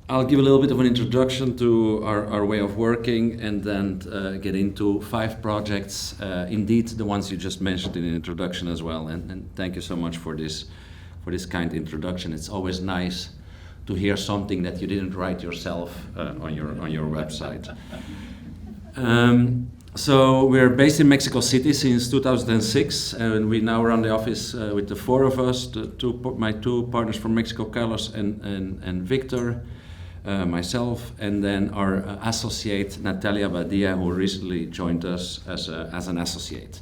I'll give a little bit of an introduction to our way of working and then get into 5 projects, indeed the ones you just mentioned in the introduction as well. And thank you so much for this kind introduction. It's always nice to hear something that you didn't write yourself on your website. So we're based in Mexico City since 2006, and we now run the office with the 4 of us, my 2 partners from Mexico, Carlos and Victor, myself, and then our associate Natalia Badia, who recently joined us as an associate.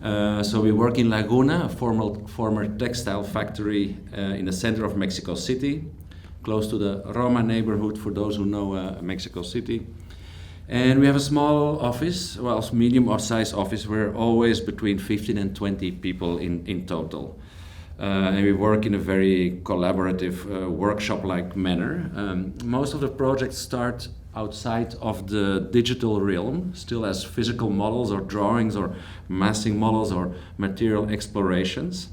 So we work in Laguna, a former textile factory in the center of Mexico City, close to the Roma neighborhood, for those who know Mexico City. And we have a small office, well, medium-sized office. We're always between 15 and 20 people in total. And we work in a very collaborative, workshop-like manner. Most of the projects start outside of the digital realm, still as physical models or drawings or massing models or material explorations.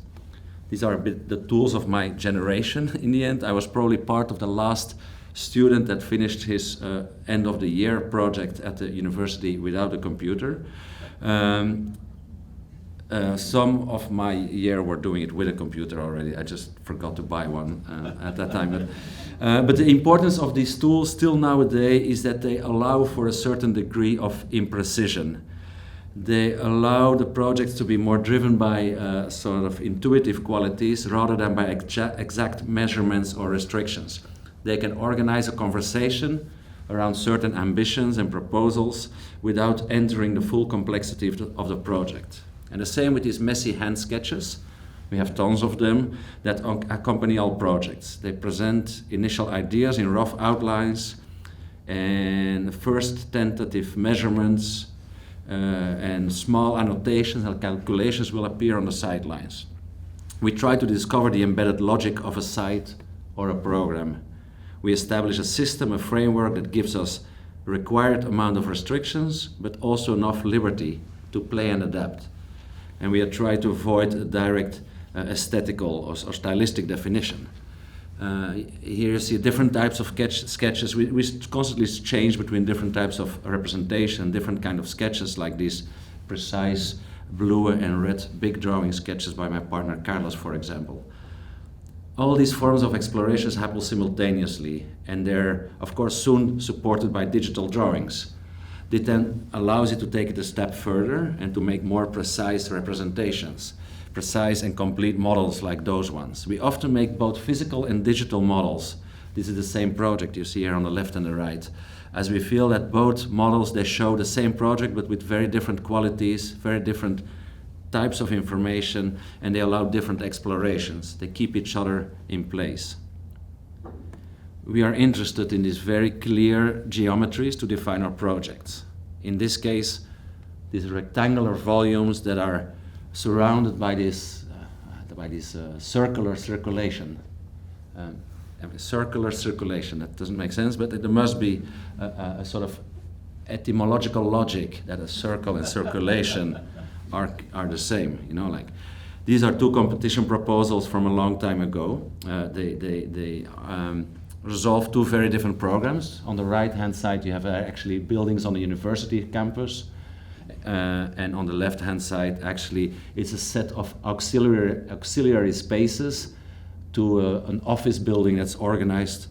These are a bit the tools of my generation in the end. I was probably part of the last student that finished his end of the year project at the university without a computer. Some of my year were doing it with a computer already. I just forgot to buy one at that time. But the importance of these tools still nowadays is that they allow for a certain degree of imprecision. They allow the projects to be more driven by sort of intuitive qualities rather than by exact measurements or restrictions. They can organize a conversation around certain ambitions and proposals without entering the full complexity of the project. And the same with these messy hand sketches. We have tons of them that accompany all projects. They present initial ideas in rough outlines, and first tentative measurements and small annotations and calculations will appear on the sidelines. We try to discover the embedded logic of a site or a program. We establish a system, a framework that gives us the required amount of restrictions, but also enough liberty to play and adapt. And we try to avoid a direct aesthetical or stylistic definition. Here you see different types of sketches. We constantly change between different types of representation, different kind of sketches, like these precise blue and red big drawing sketches by my partner Carlos, for example. All these forms of explorations happen simultaneously, and they're, of course, soon supported by digital drawings. This then allows you to take it a step further and to make more precise representations, precise and complete models like those ones. We often make both physical and digital models. This is the same project you see here on the left and the right, as we feel that both models, they show the same project but with very different qualities, very different types of information, and they allow different explorations. They keep each other in place. We are interested in these very clear geometries to define our projects. In this case, these rectangular volumes that are surrounded by this circular circulation. Circular circulation, that doesn't make sense, but there must be a sort of etymological logic that a circle and circulation are the same, you know, like these are 2 competition proposals from a long time ago. They resolve 2 very different programs. On the right hand side you have actually buildings on the university campus, and on the left hand side actually it's a set of auxiliary spaces to an office building that's organized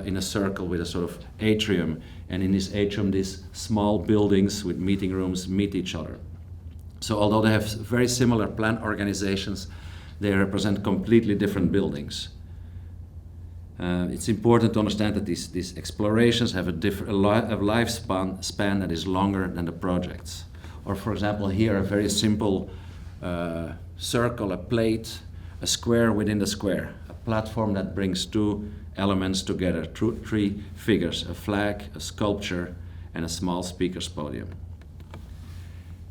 in a circle with a sort of atrium, and in this atrium these small buildings with meeting rooms meet each other. So although they have very similar plan organizations, they represent completely different buildings. It's important to understand that these explorations have a lifespan that is longer than the projects. Or for example here a very simple circle, a plate, a square within the square, a platform that brings 2 elements together, 3 figures, a flag, a sculpture, and a small speaker's podium.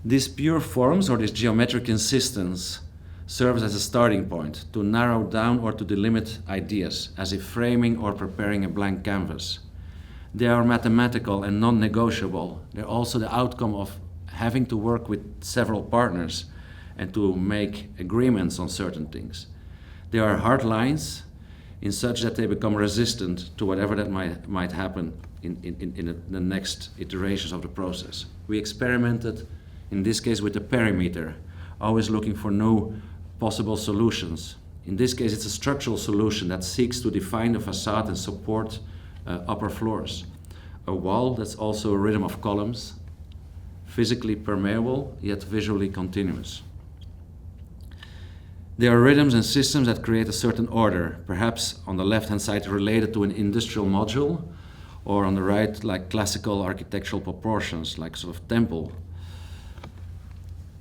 These pure forms, or this geometric insistence, serves as a starting point to narrow down or to delimit ideas, as if framing or preparing a blank canvas. They are mathematical and non-negotiable. They're also the outcome of having to work with several partners and to make agreements on certain things. They are hard lines, in such that they become resistant to whatever that might happen in the next iterations of the process. We experimented, in this case, with the perimeter, always looking for new possible solutions. In this case, it's a structural solution that seeks to define the facade and support upper floors. A wall that's also a rhythm of columns, physically permeable, yet visually continuous. There are rhythms and systems that create a certain order, perhaps on the left-hand side related to an industrial module, or on the right, like classical architectural proportions, like sort of temple.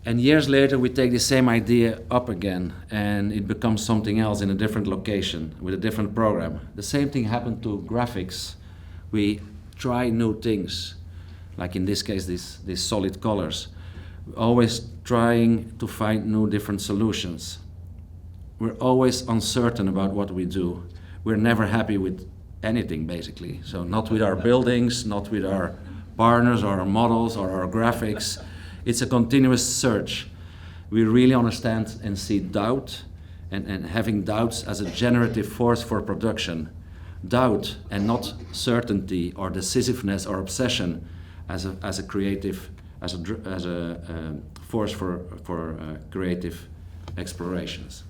And years later, we take the same idea up again, and it becomes something else in a different location, with a different program. The same thing happened to graphics. We try new things, like in this case, these solid colors. We're always trying to find new different solutions. We're always uncertain about what we do. We're never happy with anything, basically. So not with our buildings, not with our partners or our models or our graphics. It's a continuous search. We really understand and see doubt and having doubts as a generative force for production. Doubt and not certainty or decisiveness or obsession as a creative, as a force for creative explorations.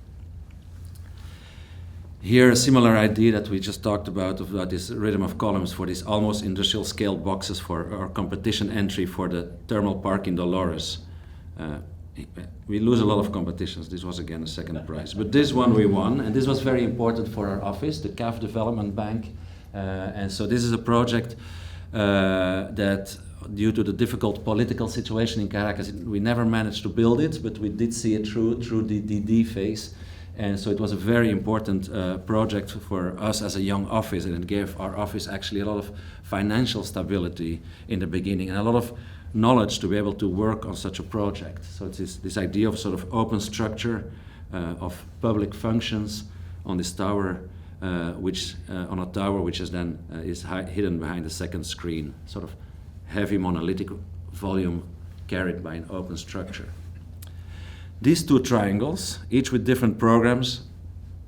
Here, a similar idea that we just talked about this rhythm of columns for these almost industrial scale boxes for our competition entry for the thermal park in Dolores. We lose a lot of competitions. This was again a second prize. But this one we won, and this was very important for our office, the CAF Development Bank. And so this is a project that, due to the difficult political situation in Caracas, we never managed to build it, but we did see it through the DD phase. And so it was a very important project for us as a young office, and it gave our office actually a lot of financial stability in the beginning and a lot of knowledge to be able to work on such a project. So it's this idea of sort of open structure of public functions on this tower, on a tower which is then hidden behind the second screen, sort of heavy monolithic volume carried by an open structure. These two triangles, each with different programs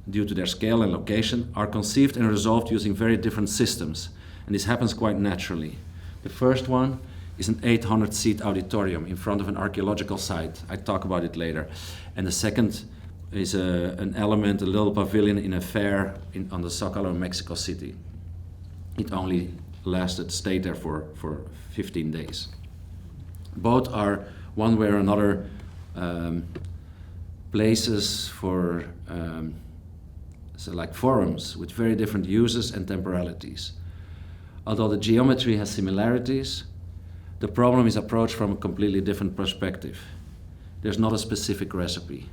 due to their scale and location, are conceived and resolved using very different systems, and this happens quite naturally. The first one is an 800-seat auditorium in front of an archaeological site. I talk about it later. And the second is an element, a little pavilion in a fair on the Zocalo in Mexico City. It only stayed there for 15 days. Both are, one way or another, places for like forums with very different uses and temporalities. Although the geometry has similarities, the problem is approached from a completely different perspective. There's not a specific recipe.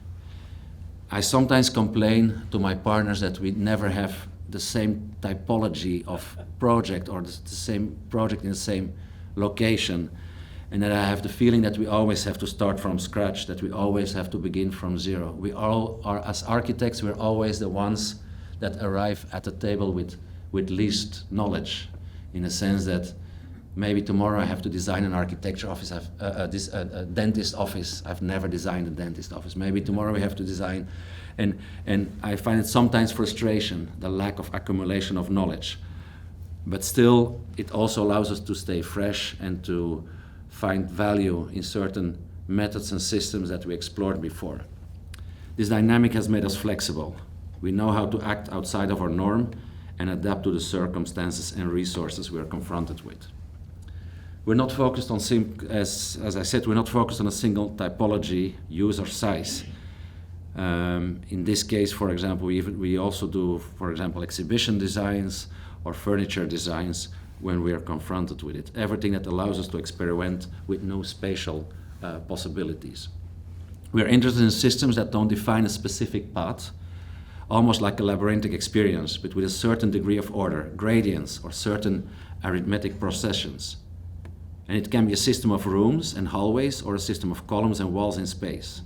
I sometimes complain to my partners that we never have the same typology of project or the same project in the same location, and that I have the feeling that we always have to start from scratch, that we always have to begin from zero. We all are, as architects, we're always the ones that arrive at the table with least knowledge, in a sense that maybe tomorrow I have to design an architecture office, a dentist office. I've never designed a dentist office. Maybe tomorrow we have to design, and I find it sometimes frustration, the lack of accumulation of knowledge. But still, it also allows us to stay fresh and to find value in certain methods and systems that we explored before. This dynamic has made us flexible. We know how to act outside of our norm and adapt to the circumstances and resources we are confronted with. We're not focused on, as I said, we're not focused on a single typology, use, or size. In this case, for example, we also do, for example, exhibition designs or furniture designs when we are confronted with it. Everything that allows us to experiment with new spatial possibilities. We are interested in systems that don't define a specific path, almost like a labyrinthic experience, but with a certain degree of order, gradients, or certain arithmetic processions. And it can be a system of rooms and hallways, or a system of columns and walls in space.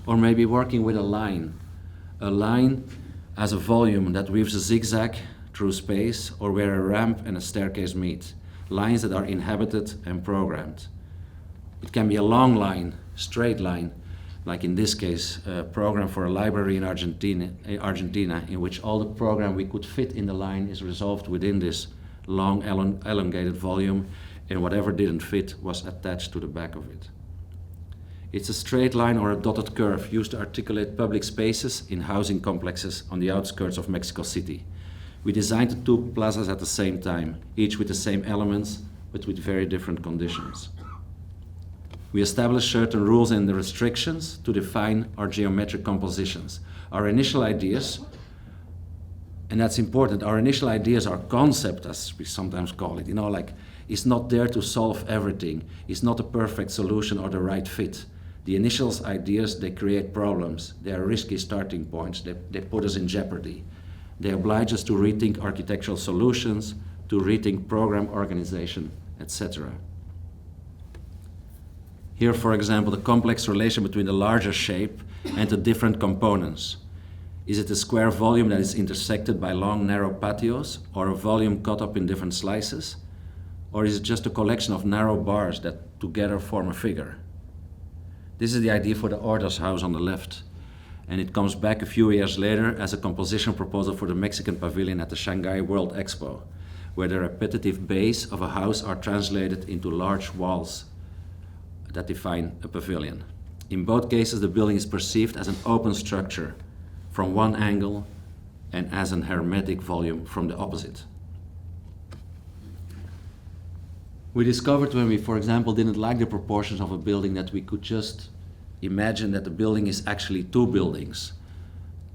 Or maybe working with a line as a volume that weaves a zigzag through space, or where a ramp and a staircase meet, lines that are inhabited and programmed. It can be a long line, straight line, like in this case, a program for a library in Argentina, in which all the program we could fit in the line is resolved within this long elongated volume, and whatever didn't fit was attached to the back of it. It's a straight line or a dotted curve used to articulate public spaces in housing complexes on the outskirts of Mexico City. We designed the two plazas at the same time, each with the same elements, but with very different conditions. We established certain rules and the restrictions to define our geometric compositions. Our initial ideas, and that's important, our initial ideas, our concept, as we sometimes call it, like, is not there to solve everything. It's not a perfect solution or the right fit. The initial ideas, they create problems. They are risky starting points. They put us in jeopardy. They oblige us to rethink architectural solutions, to rethink program organization, etc. Here, for example, the complex relation between the larger shape and the different components. Is it a square volume that is intersected by long, narrow patios, or a volume cut up in different slices? Or is it just a collection of narrow bars that together form a figure? This is the idea for the Orders house on the left, and it comes back a few years later as a composition proposal for the Mexican Pavilion at the Shanghai World Expo, where the repetitive bays of a house are translated into large walls that define a pavilion. In both cases, the building is perceived as an open structure from one angle and as an hermetic volume from the opposite. We discovered when we, for example, didn't like the proportions of a building that we could just imagine that the building is actually two buildings,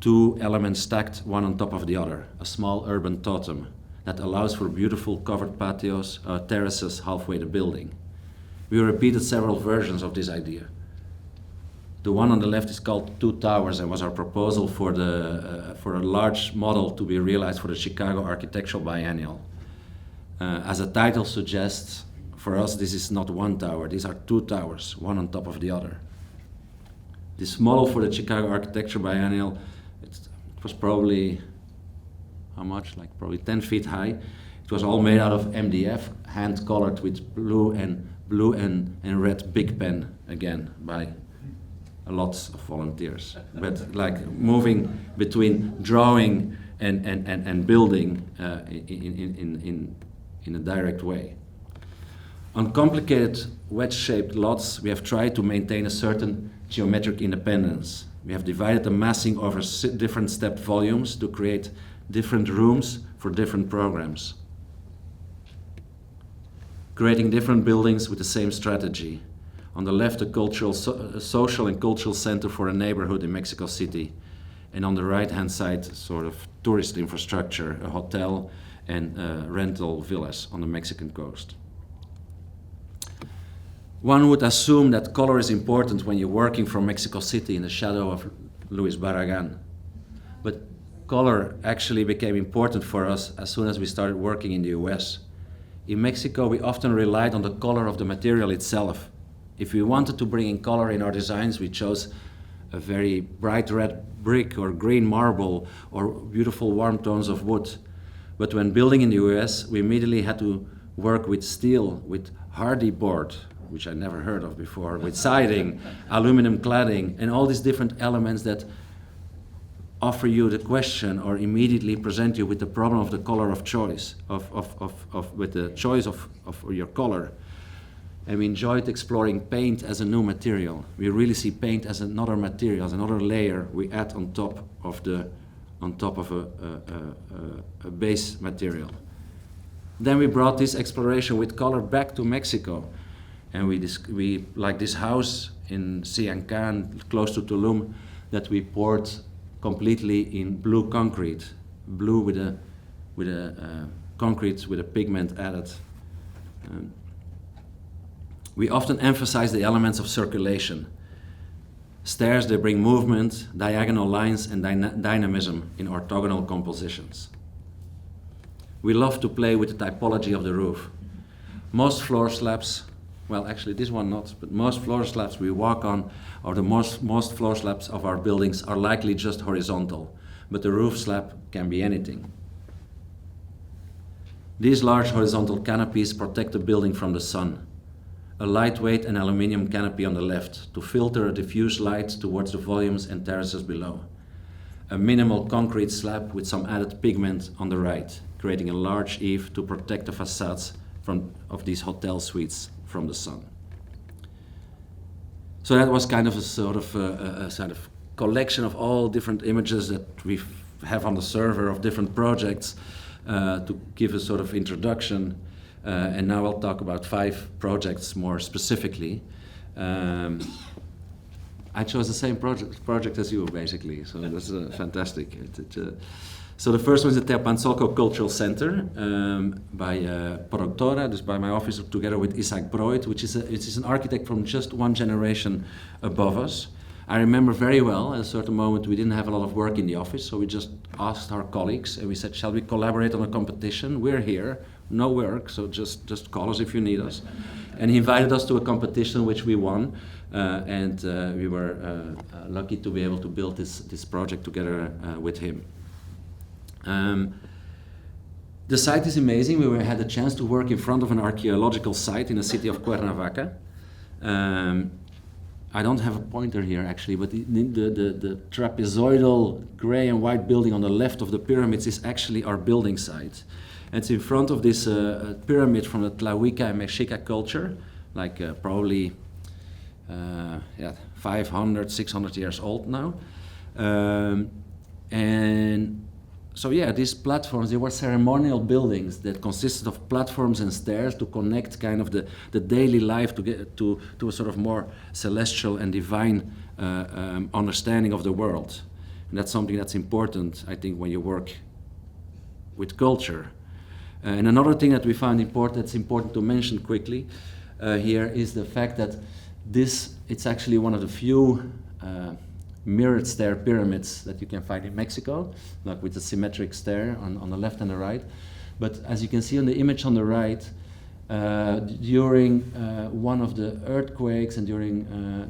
two elements stacked one on top of the other, a small urban totem that allows for beautiful covered patios, terraces halfway the building. We repeated several versions of this idea. The one on the left is called Two Towers and was our proposal for a large model to be realized for the Chicago Architectural Biennial. As the title suggests, for us this is not one tower, these are two towers, one on top of the other. This model for the Chicago Architectural Biennial, it was probably, how much? Like probably 10 feet high. It was all made out of MDF, hand colored with blue and red big pen, again, by lots of volunteers. But like moving between drawing and building in a direct way. On complicated wedge-shaped lots, we have tried to maintain a certain geometric independence. We have divided the massing over different stepped volumes to create different rooms for different programs, creating different buildings with the same strategy. On the left, a social and cultural center for a neighborhood in Mexico City, and on the right-hand side, sort of tourist infrastructure, a hotel and rental villas on the Mexican coast. One would assume that color is important when you're working from Mexico City in the shadow of Luis Barragan. But color actually became important for us as soon as we started working in the US. In Mexico, we often relied on the color of the material itself. If we wanted to bring in color in our designs, we chose a very bright red brick or green marble or beautiful warm tones of wood. But when building in the US, we immediately had to work with steel, with hardy board, which I never heard of before, with siding, aluminum cladding, and all these different elements that offer you the question or immediately present you with the problem of the color of choice, with the choice of your color. And we enjoyed exploring paint as a new material. We really see paint as another material, as another layer we add on top of a base material. Then we brought this exploration with color back to Mexico. And we like this house in Siancan, close to Tulum, that we poured completely in blue concrete, blue with a concrete with a pigment added. We often emphasize the elements of circulation. Stairs, they bring movement, diagonal lines, and dynamism in orthogonal compositions. We love to play with the typology of the roof. Most floor slabs, well, actually this one not, but most floor slabs we walk on, or the most floor slabs of our buildings are likely just horizontal, but the roof slab can be anything. These large horizontal canopies protect the building from the sun. a lightweight and aluminium canopy on the left to filter a diffuse light towards the volumes and terraces below. A minimal concrete slab with some added pigment on the right, creating a large eave to protect the facades of these hotel suites from the sun. So that was kind of a sort of collection of all different images that we have on the server of different projects to give a sort of introduction. And now I'll talk about 5 projects more specifically. I chose the same project as you, basically, so that's fantastic. So the first one is the Teopanzolco Cultural Center by PRODUCTORA, just by my office, together with Isaac Broid, which is an architect from just one generation above us. I remember very well, at a certain moment, we didn't have a lot of work in the office, so we just asked our colleagues, and we said, shall we collaborate on a competition? We're here, no work, so just call us if you need us. And he invited us to a competition, which we won, and we were lucky to be able to build this project together with him. The site is amazing. We had a chance to work in front of an archaeological site in the city of Cuernavaca. I don't have a pointer here actually, but the trapezoidal gray and white building on the left of the pyramids is actually our building site. And it's in front of this pyramid from the Tlahuica and Mexica culture, like probably 500, 600 years old now. And so yeah, these platforms, they were ceremonial buildings that consisted of platforms and stairs to connect kind of the daily life to get to a sort of more celestial and divine understanding of the world. And that's something that's important, I think, when you work with culture. And another thing that we found that's important to mention quickly here is the fact that it's actually one of the few mirrored stair pyramids that you can find in Mexico, like with a symmetric stair on the left and the right. But as you can see on the image on the right, during one of the earthquakes and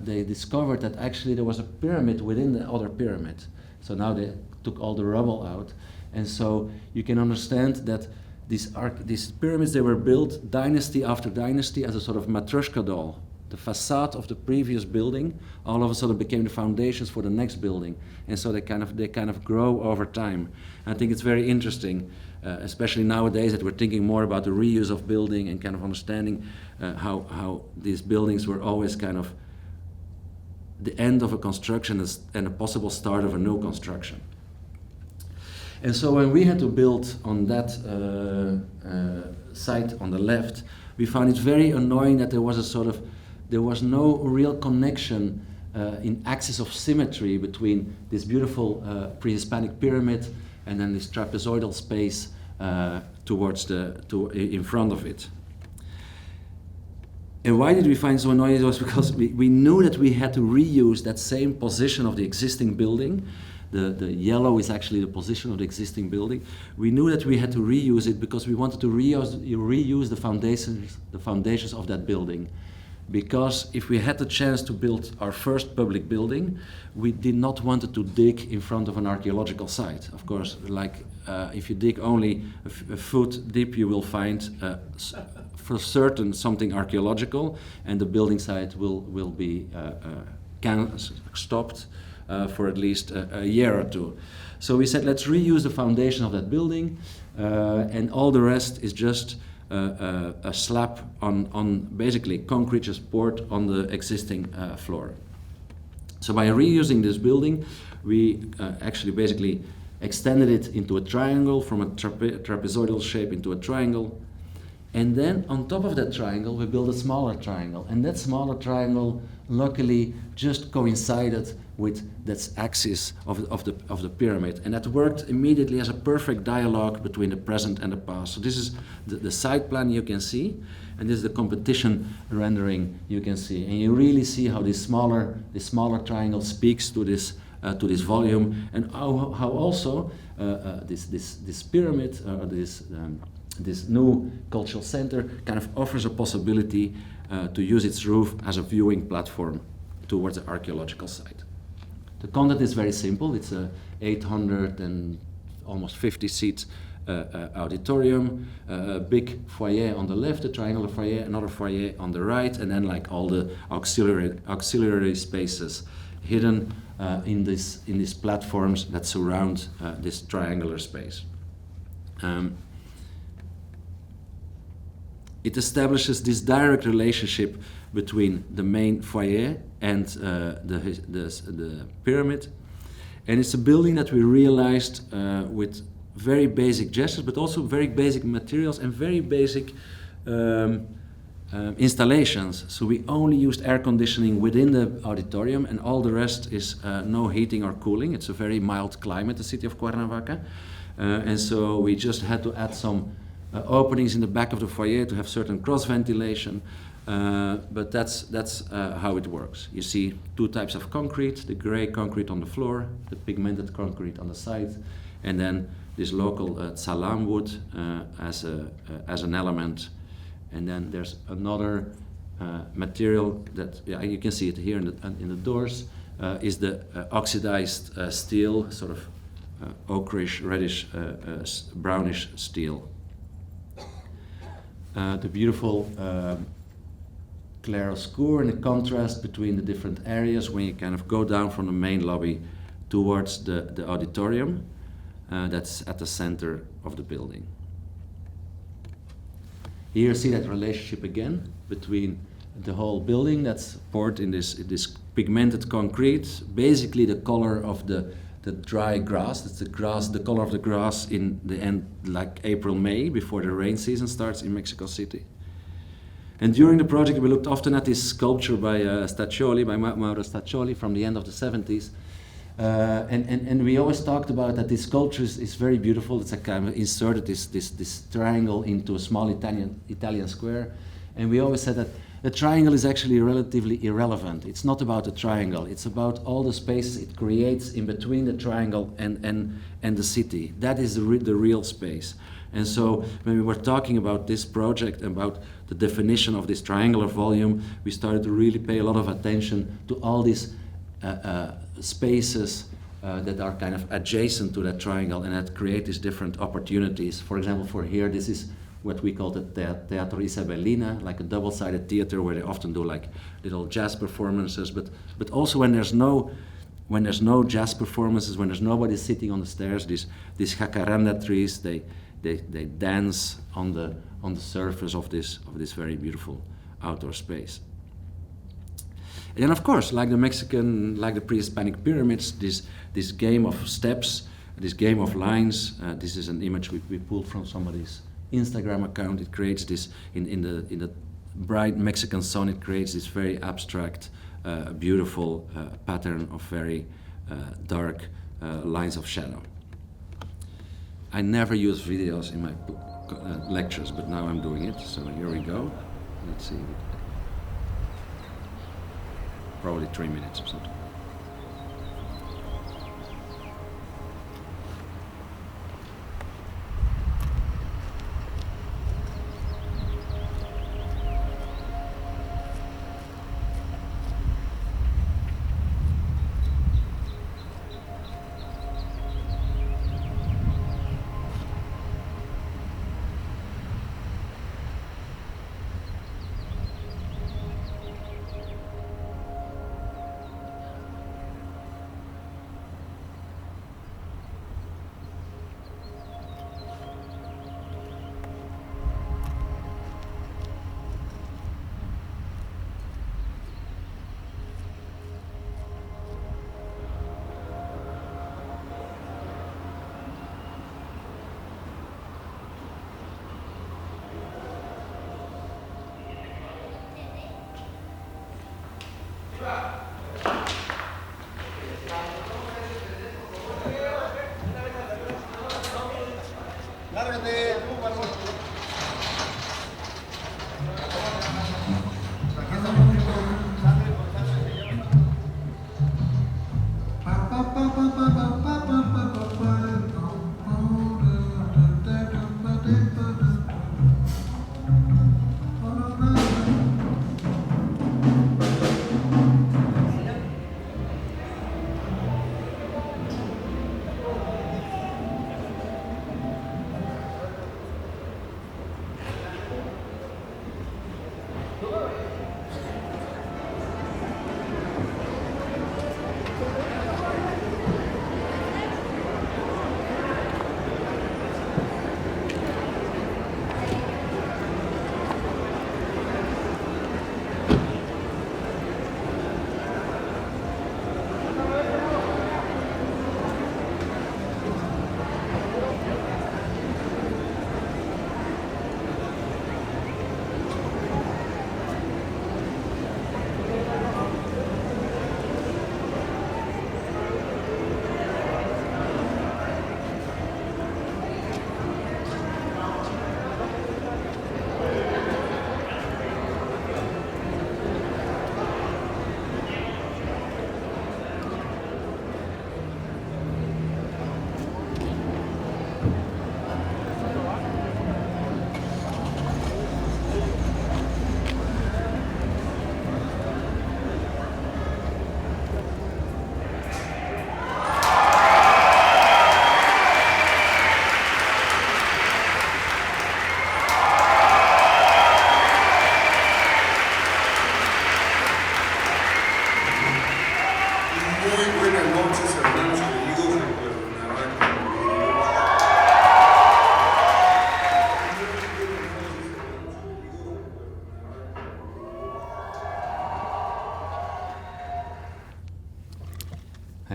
they discovered that actually there was a pyramid within the other pyramid. So now they took all the rubble out. And so you can understand that these pyramids, they were built dynasty after dynasty as a sort of matryoshka doll. The facade of the previous building all of a sudden became the foundations for the next building, and so they kind of grow over time. And I think it's very interesting, especially nowadays that we're thinking more about the reuse of building and kind of understanding how these buildings were always kind of the end of a construction and a possible start of a new construction. And so when we had to build on that site on the left, we found it very annoying that there was no real connection in axis of symmetry between this beautiful pre-Hispanic pyramid and then this trapezoidal space in front of it. And why did we find it so annoying? It was because we knew that we had to reuse that same position of the existing building. The yellow is actually the position of the existing building. We knew that we had to reuse it because we wanted to reuse the foundations of that building. Because if we had the chance to build our first public building, we did not want to dig in front of an archaeological site. Of course, like if you dig only a foot deep, you will find for certain something archaeological, and the building site will be stopped for at least a year or two. So we said, let's reuse the foundation of that building, and all the rest is just a slab on basically concrete just poured on the existing floor. So by reusing this building, we actually basically extended it into a triangle, from a trapezoidal shape into a triangle. And then on top of that triangle, we built a smaller triangle. And that smaller triangle, luckily, just coincided with that axis of the pyramid. And that worked immediately as a perfect dialogue between the present and the past. So this is the site plan you can see, and this is the competition rendering you can see. And you really see how this smaller triangle speaks to this volume, and how also this pyramid, this new cultural center kind of offers a possibility to use its roof as a viewing platform towards the archaeological site. The content is very simple. It's a 800 and almost 50 seat auditorium, a big foyer on the left, a triangular foyer, another foyer on the right, and then like all the auxiliary spaces hidden in these platforms that surround this triangular space. It establishes this direct relationship between the main foyer and the pyramid. And it's a building that we realized with very basic gestures, but also very basic materials and very basic installations. So we only used air conditioning within the auditorium, and all the rest is no heating or cooling. It's a very mild climate, the city of Cuernavaca. And so we just had to add some openings in the back of the foyer to have certain cross ventilation. But that's how it works. You see two types of concrete, the gray concrete on the floor, the pigmented concrete on the side, and then this local salam wood as an element. And then there's another material that, yeah, you can see it here in the doors, is the oxidized steel, sort of ochreish, reddish, brownish steel. The beautiful clair-obscur and the contrast between the different areas when you kind of go down from the main lobby towards the auditorium that's at the center of the building. Here you see that relationship again between the whole building that's poured in this pigmented concrete, basically the color of the dry grass. It's the color of the grass in the end, like April, May, before the rain season starts in Mexico City. And during the project, we looked often at this sculpture by Mauro Staccioli from the end of the 70s. And we always talked about that this sculpture is very beautiful. It's a kind of inserted this triangle into a small Italian square. And we always said that the triangle is actually relatively irrelevant. It's not about the triangle. It's about all the spaces it creates in between the triangle and the city. That is the real space. And so when we were talking about this project, about the definition of this triangular volume, we started to really pay a lot of attention to all these spaces that are kind of adjacent to that triangle and that create these different opportunities. For example, for here, this is what we call the Teatro Isabelina, like a double-sided theater where they often do like little jazz performances, but also when there's no jazz performances, when there's nobody sitting on the stairs, these jacaranda trees, they dance on the surface of this very beautiful outdoor space. And then of course, like the pre-Hispanic pyramids, this game of steps, this game of lines, this is an image we pulled from somebody's Instagram account. It creates this in the bright Mexican sun. It creates this very abstract, beautiful pattern of very dark lines of shadow. I never use videos in my lectures, but now I'm doing it. So here we go. Let's see. Probably 3 minutes or something.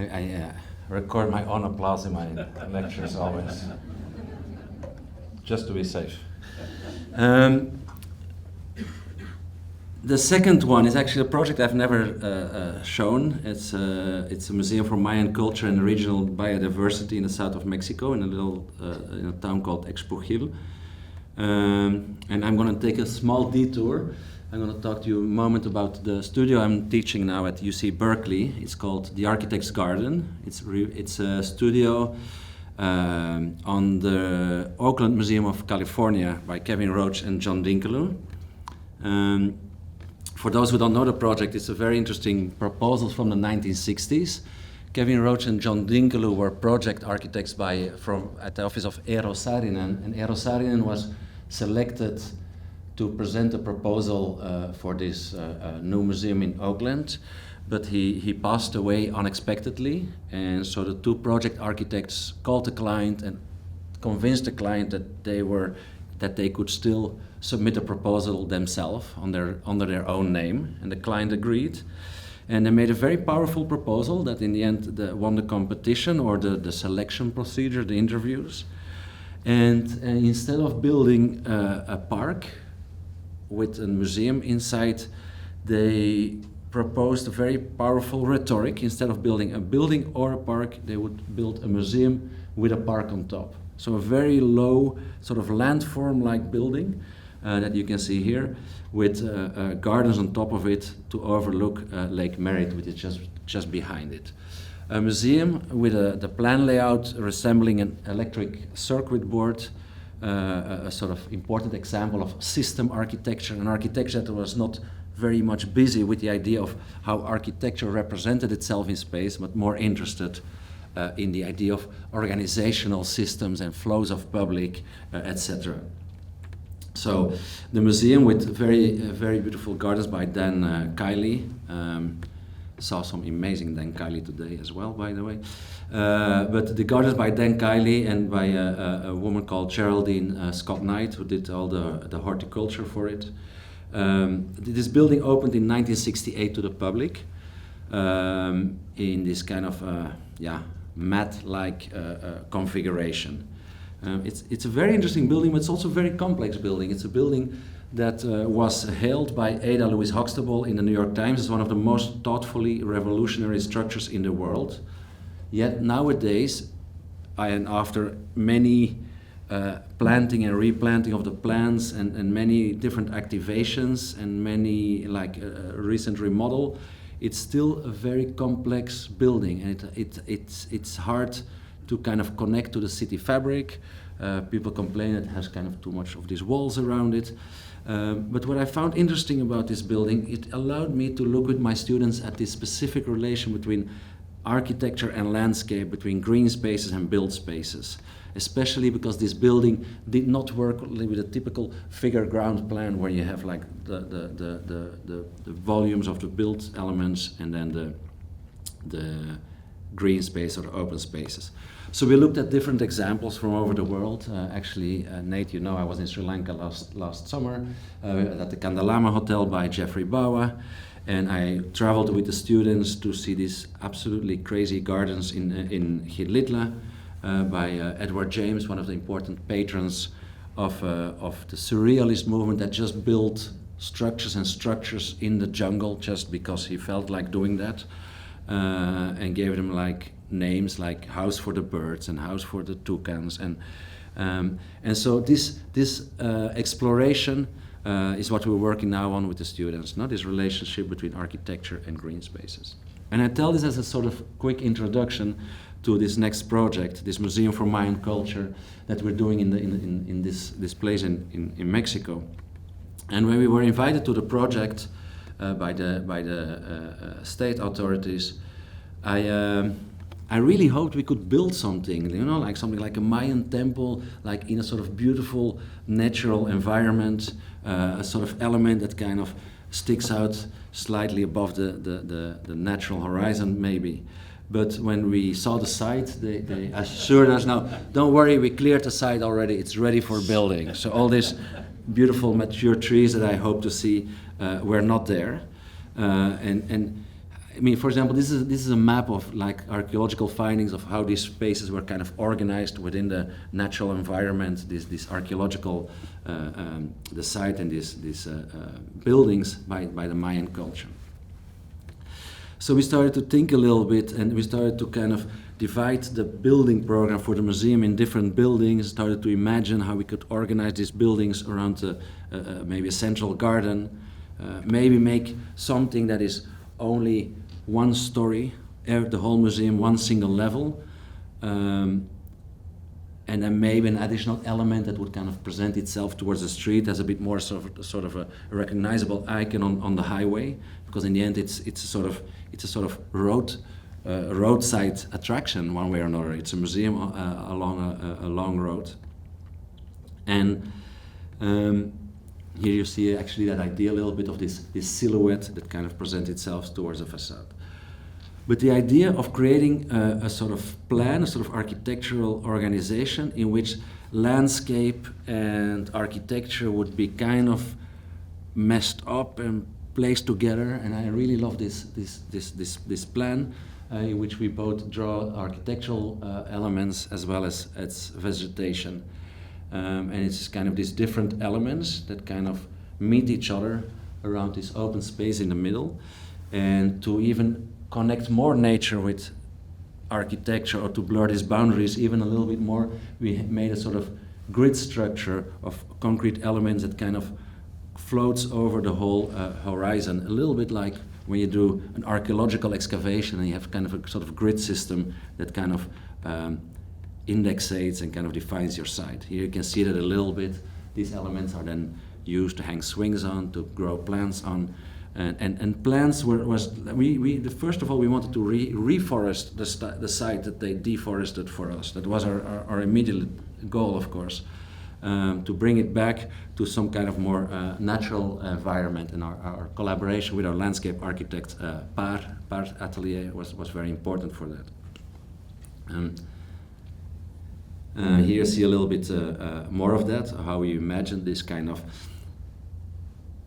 I record my own applause in my lectures always, just to be safe. The second one is actually a project I've never shown. It's a museum for Mayan culture and regional biodiversity in the south of Mexico, in a little in a town called Expujil. And I'm going to take a small detour. I'm going to talk to you a moment about the studio I'm teaching now at UC Berkeley. It's called the Architect's Garden. It's a studio on the Oakland Museum of California by Kevin Roach and John Dinkeloo. For those who don't know the project, it's a very interesting proposal from the 1960s. Kevin Roach and John Dinkeloo were project architects at the office of Eero Saarinen, and Eero Saarinen was selected to present a proposal for this new museum in Oakland, but he passed away unexpectedly, and so the two project architects called the client and convinced the client that they could still submit a proposal themselves under their own name, and the client agreed. And they made a very powerful proposal that in the end won the competition or the selection procedure, the interviews. And instead of building a park with a museum inside, they proposed a very powerful rhetoric. Instead of building a building or a park, they would build a museum with a park on top. So a very low sort of landform-like building that you can see here, with gardens on top of it to overlook Lake Merritt, which is just behind it. A museum with the plan layout resembling an electric circuit board, a sort of important example of system architecture, an architecture that was not very much busy with the idea of how architecture represented itself in space, but more interested in the idea of organizational systems and flows of public, etc. So the museum with very beautiful gardens by Dan Kiley. Saw some amazing Dan Kiley today as well, by the way. But the gardens by Dan Kiley and by a woman called Geraldine Scott Knight, who did all the horticulture for it. This building opened in 1968 to the public in this kind of mat-like configuration. It's a very interesting building, but it's also a very complex building. It's a building that was hailed by Ada Louise Huxtable in the New York Times as one of the most thoughtfully revolutionary structures in the world. Yet nowadays, and after many planting and replanting of the plants and many different activations and many recent remodel, it's still a very complex building, and it's hard to kind of connect to the city fabric. People complain it has kind of too much of these walls around it. But what I found interesting about this building, it allowed me to look with my students at this specific relation between architecture and landscape, between green spaces and built spaces. Especially because this building did not work with a typical figure ground plan where you have like the volumes of the built elements and then the green space or the open spaces. So we looked at different examples from over the world. Nate, you know, I was in Sri Lanka last summer at the Kandalama Hotel by Jeffrey Bawa, and I traveled with the students to see these absolutely crazy gardens in Hidlitla by Edward James, one of the important patrons of the surrealist movement that just built structures and structures in the jungle just because he felt like doing that, and gave them like names like House for the Birds and House for the Toucans, and so this exploration is what we're working now on with the students, this relationship between architecture and green spaces. And I tell this as a sort of quick introduction to this next project, this Museum for Mayan Culture that we're doing in this place in Mexico. And when we were invited to the project by the state authorities, I really hoped we could build something, like something like a Mayan temple, like in a sort of beautiful natural environment, a sort of element that kind of sticks out slightly above the natural horizon, maybe. But when we saw the site, they assured us, no, don't worry, we cleared the site already, it's ready for building. So all these beautiful mature trees that I hope to see were not there. And I mean, for example, this is a map of like archaeological findings of how these spaces were kind of organized within the natural environment. This archaeological the site and these buildings by the Mayan culture. So we started to think a little bit, and we started to kind of divide the building program for the museum in different buildings. Started to imagine how we could organize these buildings around maybe a central garden. Maybe make something that is only one story, the whole museum, one single level, and then maybe an additional element that would kind of present itself towards the street as a bit more sort of a recognizable icon on the highway, because in the end it's a sort of roadside attraction one way or another. It's a museum along a long road, and here you see actually that idea a little bit of this silhouette that kind of presents itself towards the facade. But the idea of creating a sort of plan, a sort of architectural organization in which landscape and architecture would be kind of messed up and placed together, and I really love this plan in which we both draw architectural elements as well as its vegetation. And it's kind of these different elements that kind of meet each other around this open space in the middle, and to even connect more nature with architecture, or to blur these boundaries even a little bit more, we made a sort of grid structure of concrete elements that kind of floats over the whole horizon, a little bit like when you do an archaeological excavation and you have kind of a sort of grid system that kind of indexates and kind of defines your site. Here you can see that a little bit. These elements are then used to hang swings on, to grow plants on, and plants first of all we wanted to reforest the site that they deforested for us. That was our immediate goal, of course, to bring it back to some kind of more natural environment. And our collaboration with our landscape architect Par Atelier was very important for that. Here you see a little bit more of that, how we imagine this kind of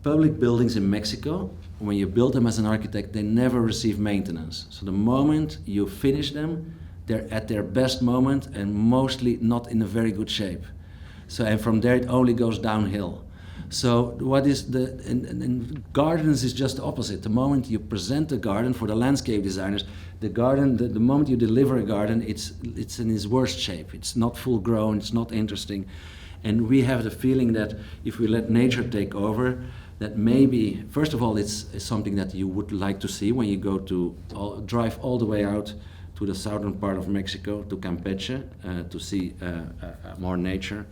public buildings in Mexico. When you build them as an architect, they never receive maintenance. So the moment you finish them, they're at their best moment and mostly not in a very good shape. So, and from there it only goes downhill. So what is and gardens is just the opposite. The moment you present a garden for the landscape designers, the garden, the moment you deliver a garden, it's in its worst shape. It's not full grown, it's not interesting. And we have the feeling that if we let nature take over, that maybe, first of all, it's something that you would like to see when you go to drive all the way out to the southern part of Mexico, to Campeche, to see more nature.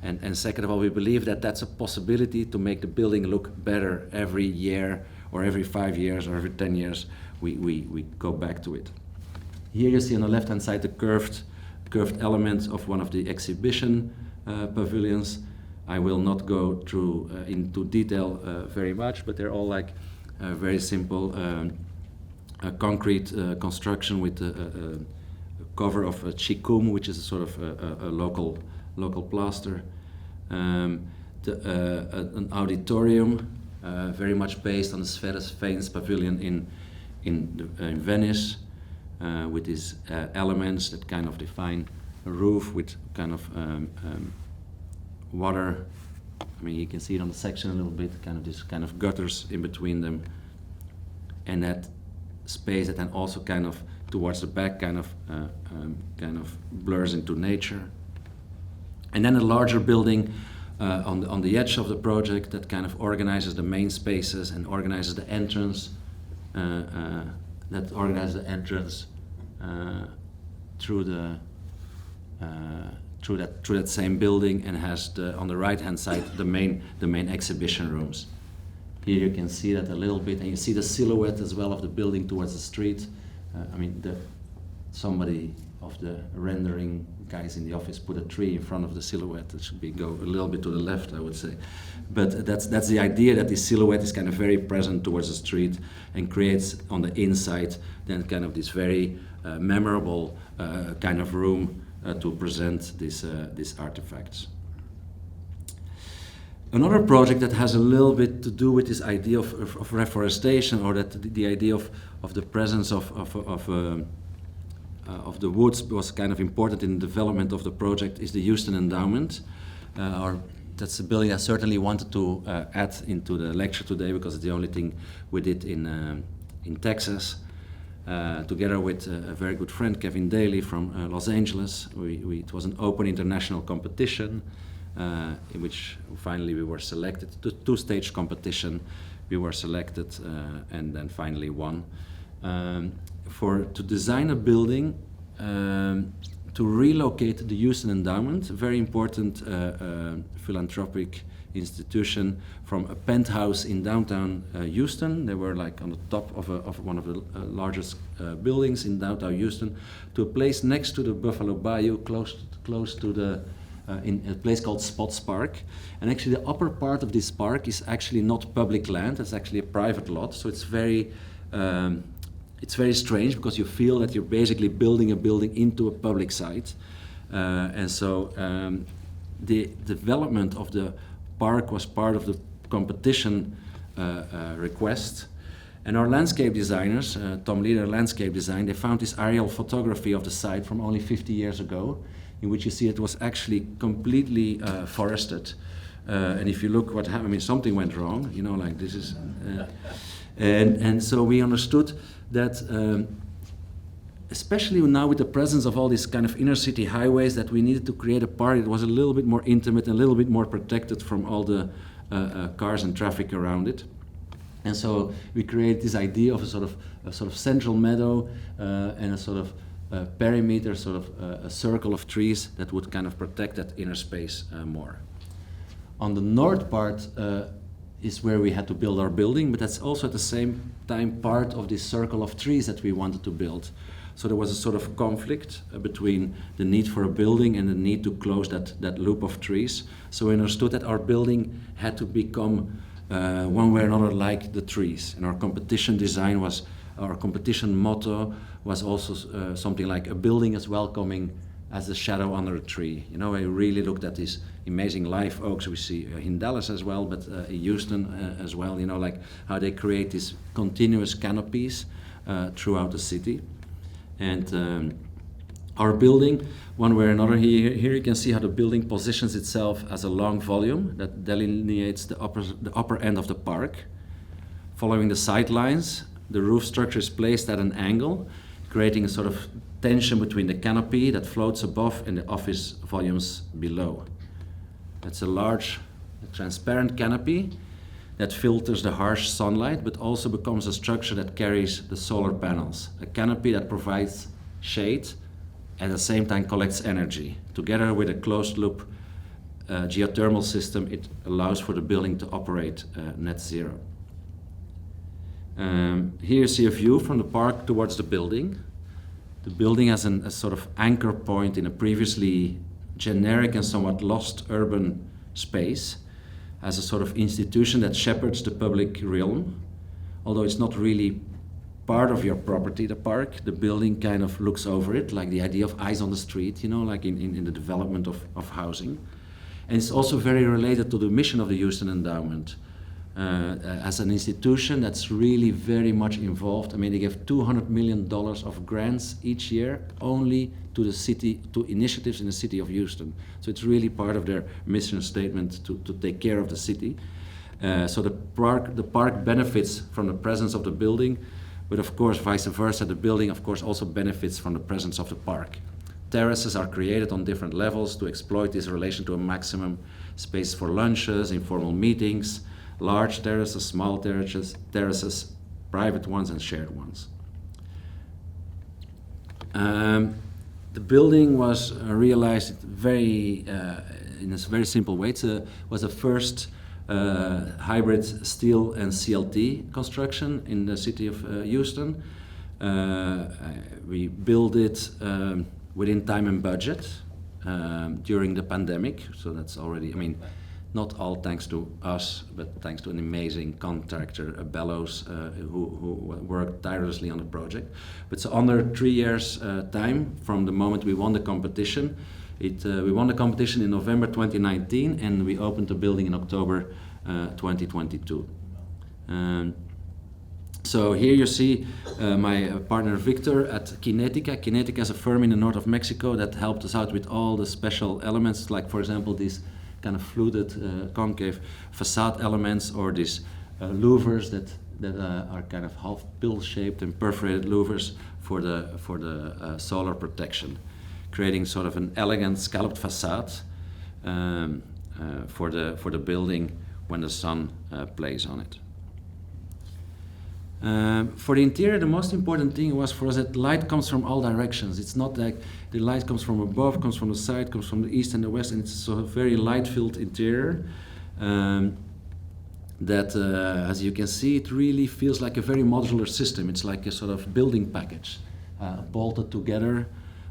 And second of all, we believe that that's a possibility to make the building look better every year, or every 5 years, or every 10 years, we go back to it. Here you see on the left-hand side the curved elements of one of the exhibition pavilions. I will not go through into detail very much, but they're all like very simple concrete construction with a cover of chikum, which is a sort of a local plaster. An auditorium, very much based on the famous Pavilion in Venice, with these elements that kind of define a roof with kind of water. I mean, you can see it on the section a little bit, kind of this kind of gutters in between them, and that space that then also kind of towards the back kind of blurs into nature. And then a larger building on the edge of the project that kind of organizes the main spaces and organizes the entrance. Through that same building, and has on the right hand side the main exhibition rooms. Here you can see that a little bit, and you see the silhouette as well of the building towards the street. I mean, somebody of the rendering guys in the office put a tree in front of the silhouette. It should go a little bit to the left, I would say. But that's the idea, that this silhouette is kind of very present towards the street and creates on the inside then kind of this very memorable kind of room to present these artifacts. Another project that has a little bit to do with this idea of reforestation, or that the idea of the presence of the woods was kind of important in the development of the project, is the Houston Endowment. That's a building I certainly wanted to add into the lecture today, because it's the only thing we did in Texas, together with a very good friend, Kevin Daly from Los Angeles. It was an open international competition in which finally we were selected, two-stage competition. We were selected and then finally won. To design a building to relocate the Houston Endowment, a very important philanthropic institution, from a penthouse in downtown Houston. They were like on the top of one of the largest buildings in downtown Houston, to a place next to the Buffalo Bayou, close to the in a place called Spots Park. And actually the upper part of this park is actually not public land, it's actually a private lot. So it's very strange, because you feel that you're basically building a building into a public site. And so the development of the park was part of the competition request. And our landscape designers, Tom Leader Landscape Design, they found this aerial photography of the site from only 50 years ago, in which you see it was actually completely forested. And if you look what happened, I mean, something went wrong, you know, like this is... And so we understood that, especially now with the presence of all these kind of inner city highways, that we needed to create a park that was a little bit more intimate, and a little bit more protected from all the cars and traffic around it. And so we created this idea of a sort of central meadow and a sort of perimeter, sort of a circle of trees that would kind of protect that inner space more. On the north part is where we had to build our building, but that's also at the same time part of this circle of trees that we wanted to build. So there was a sort of conflict between the need for a building and the need to close that loop of trees. So we understood that our building had to become one way or another like the trees. And our competition design was, our competition motto was also something like, a building as welcoming as the shadow under a tree. You know, I really looked at these amazing live oaks we see in Dallas as well, but in Houston as well, you know, like how they create these continuous canopies throughout the city. And our building, one way or another, here you can see how the building positions itself as a long volume that delineates the upper end of the park. Following the sight lines, the roof structure is placed at an angle, creating a sort of tension between the canopy that floats above and the office volumes below. That's a large, transparent canopy that filters the harsh sunlight, but also becomes a structure that carries the solar panels. A canopy that provides shade, at the same time collects energy. Together with a closed-loop geothermal system, it allows for the building to operate net zero. Here you see a view from the park towards the building. The building has a sort of anchor point in a previously generic and somewhat lost urban space, as a sort of institution that shepherds the public realm. Although it's not really part of your property, the park, the building kind of looks over it, like the idea of eyes on the street, you know, like in the development of housing. And it's also very related to the mission of the Houston Endowment. As an institution that's really very much involved. I mean, they give $200 million of grants each year only to the city, to initiatives in the city of Houston. So it's really part of their mission statement to take care of the city. So the park benefits from the presence of the building, but of course, vice versa, the building of course also benefits from the presence of the park. Terraces are created on different levels to exploit this relation to a maximum. Space for lunches, informal meetings, large terraces, small terraces, private ones and shared ones. The building was realized in a very simple way. It was the first hybrid steel and CLT construction in the city of Houston. We built it within time and budget during the pandemic, so that's already, I mean, not all thanks to us, but thanks to an amazing contractor, Bellows, who worked tirelessly on the project. But so under 3 years' time, from the moment we won the competition, We won the competition in November 2019, and we opened the building in October 2022. So here you see my partner Victor at Kinetica. Kinetica is a firm in the north of Mexico that helped us out with all the special elements, like for example these kind of fluted concave facade elements, or these louvers that are kind of half pill-shaped and perforated louvers for the solar protection, creating sort of an elegant scalloped facade for the building when the sun plays on it. For the interior, the most important thing was for us that light comes from all directions. It's not like the light comes from above, comes from the side, comes from the east and the west, and it's a sort of very light-filled interior that, as you can see, it really feels like a very modular system. It's like a sort of building package, bolted together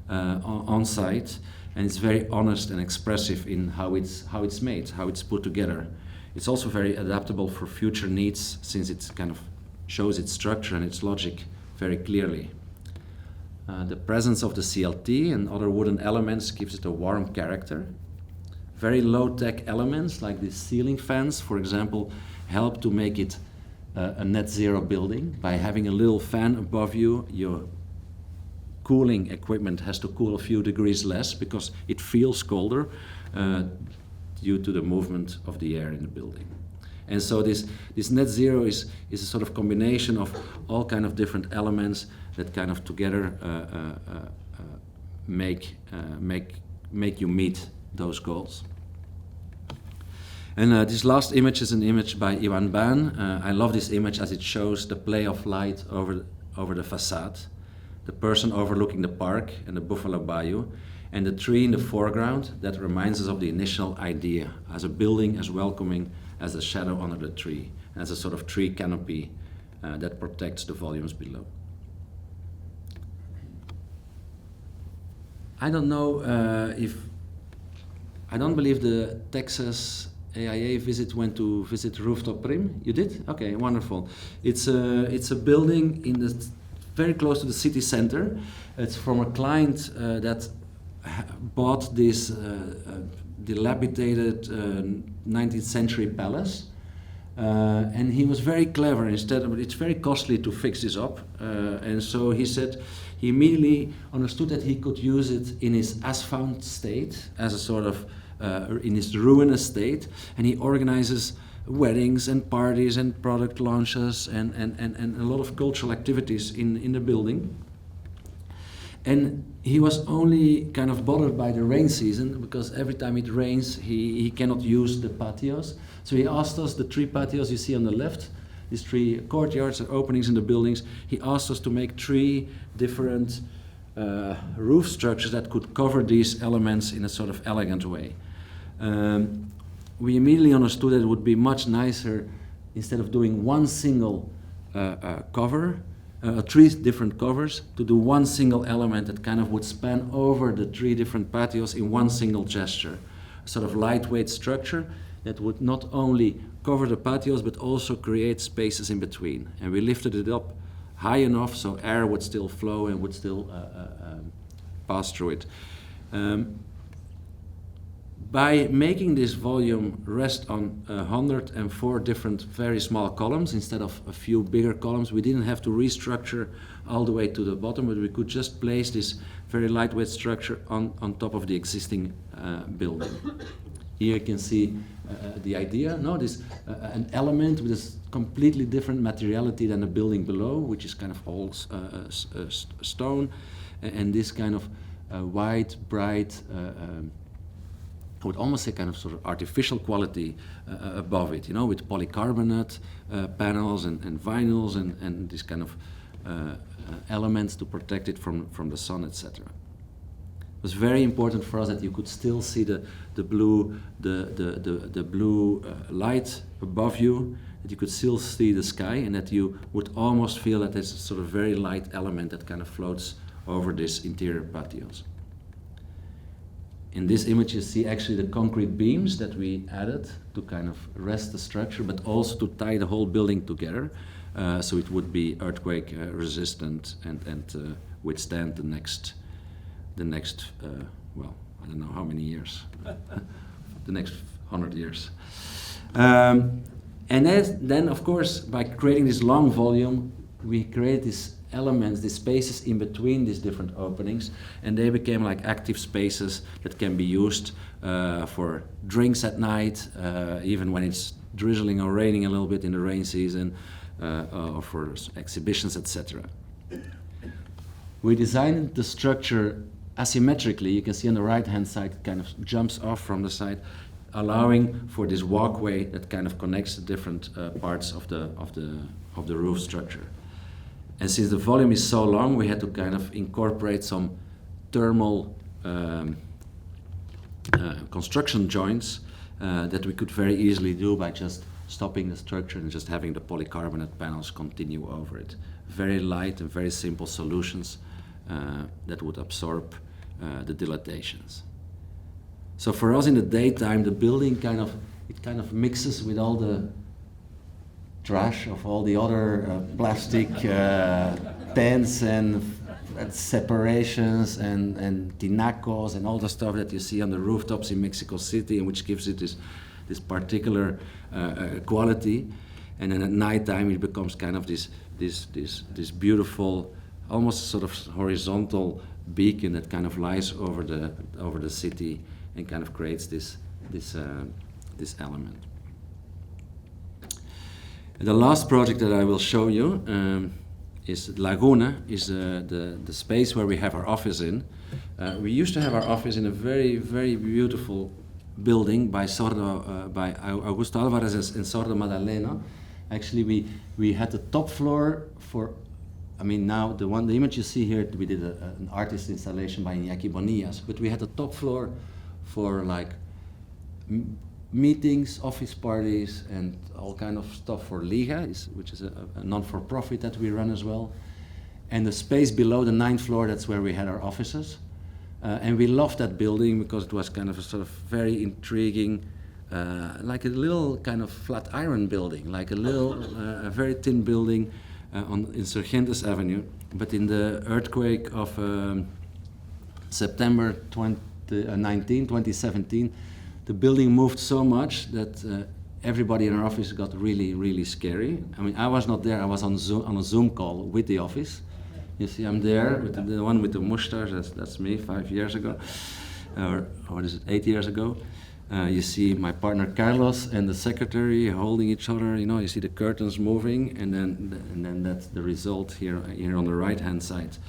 on site, and it's very honest and expressive in how it's made, how it's put together. It's also very adaptable for future needs, since it's kind of shows its structure and its logic very clearly. The presence of the CLT and other wooden elements gives it a warm character. Very low-tech elements like these ceiling fans, for example, help to make it a net zero building. By having a little fan above you, your cooling equipment has to cool a few degrees less because it feels colder due to the movement of the air in the building. And so this net zero is a sort of combination of all kind of different elements that kind of together make you meet those goals. And this last image is an image by Iwan Ban. I love this image as it shows the play of light over the facade, the person overlooking the park and the Buffalo Bayou, and the tree in the foreground that reminds us of the initial idea as a building as welcoming as the shadow under the tree, as a sort of tree canopy that protects the volumes below. I don't know I don't believe the Texas AIA visit went to visit Rooftop Prim. You did? Okay, wonderful. It's a building in very close to the city center. It's from a client that bought this dilapidated 19th century palace, and he was very clever. Instead of, it's very costly to fix this up, and so he said he immediately understood that he could use it in his asphalt state as a sort of in his ruinous state, and he organizes weddings and parties and product launches and a lot of cultural activities in the building. And he was only kind of bothered by the rain season, because every time it rains, he cannot use the patios. So he asked us, the three patios you see on the left, these three courtyards or openings in the buildings, he asked us to make three different roof structures that could cover these elements in a sort of elegant way. We immediately understood that it would be much nicer, instead of doing one single cover, three different covers, to do one single element that kind of would span over the three different patios in one single gesture. A sort of lightweight structure that would not only cover the patios but also create spaces in between. And we lifted it up high enough so air would still flow and would still pass through it. By making this volume rest on 104 different very small columns instead of a few bigger columns, we didn't have to restructure all the way to the bottom, but we could just place this very lightweight structure on top of the existing building. Here you can see the idea, an element with this completely different materiality than the building below, which is kind of all stone, and this kind of white, bright, I would almost say kind of sort of artificial quality above it, with polycarbonate panels and vinyls and these kind of elements to protect it from the sun, etc. It was very important for us that you could still see the blue light above you, that you could still see the sky, and that you would almost feel that there's a sort of very light element that kind of floats over these interior patios. In this image you see actually the concrete beams that we added to kind of rest the structure, but also to tie the whole building together, so it would be earthquake resistant and withstand the next I don't know how many years, the next 100 years. And then, of course, by creating this long volume, we create these elements, these spaces in between these different openings, and they became like active spaces that can be used for drinks at night, even when it's drizzling or raining a little bit in the rain season, or for exhibitions, etc. We designed the structure asymmetrically. You can see on the right-hand side, it kind of jumps off from the side, allowing for this walkway that kind of connects the different parts of the roof structure. And since the volume is so long, we had to kind of incorporate some thermal construction joints that we could very easily do by just stopping the structure and just having the polycarbonate panels continue over it. Very light and very simple solutions that would absorb the dilatations. So for us in the daytime, the building kind of mixes with all the trash of all the other plastic tents and separations and tinacos and all the stuff that you see on the rooftops in Mexico City, and which gives it this particular quality. And then at nighttime it becomes kind of this beautiful, almost sort of horizontal beacon that kind of lies over the city and kind of creates this element. And the last project that I will show you is Laguna, is the space where we have our office in. We used to have our office in a very, very beautiful building by Augusto Alvarez in Sordo Madalena. Actually, we had the top floor for, I mean, now the image you see here, we did an artist installation by Iñaki Bonillas, but we had the top floor for like meetings, office parties, and all kind of stuff for Liga, which is a non-for-profit that we run as well. And the space below the 9th floor, that's where we had our offices. And we loved that building because it was kind of a sort of very intriguing, like a little kind of flat iron building, like a little, a very thin building on Insurgentes Avenue. But in the earthquake of September 2017, the building moved so much that everybody in our office got really, really scary. I mean, I was not there. I was on a Zoom call with the office. You see, I'm there with the one with the mustache. That's me 5 years ago, or what is it, 8 years ago. You see my partner Carlos and the secretary holding each other. You know, you see the curtains moving, and then that's the result here on the right-hand side.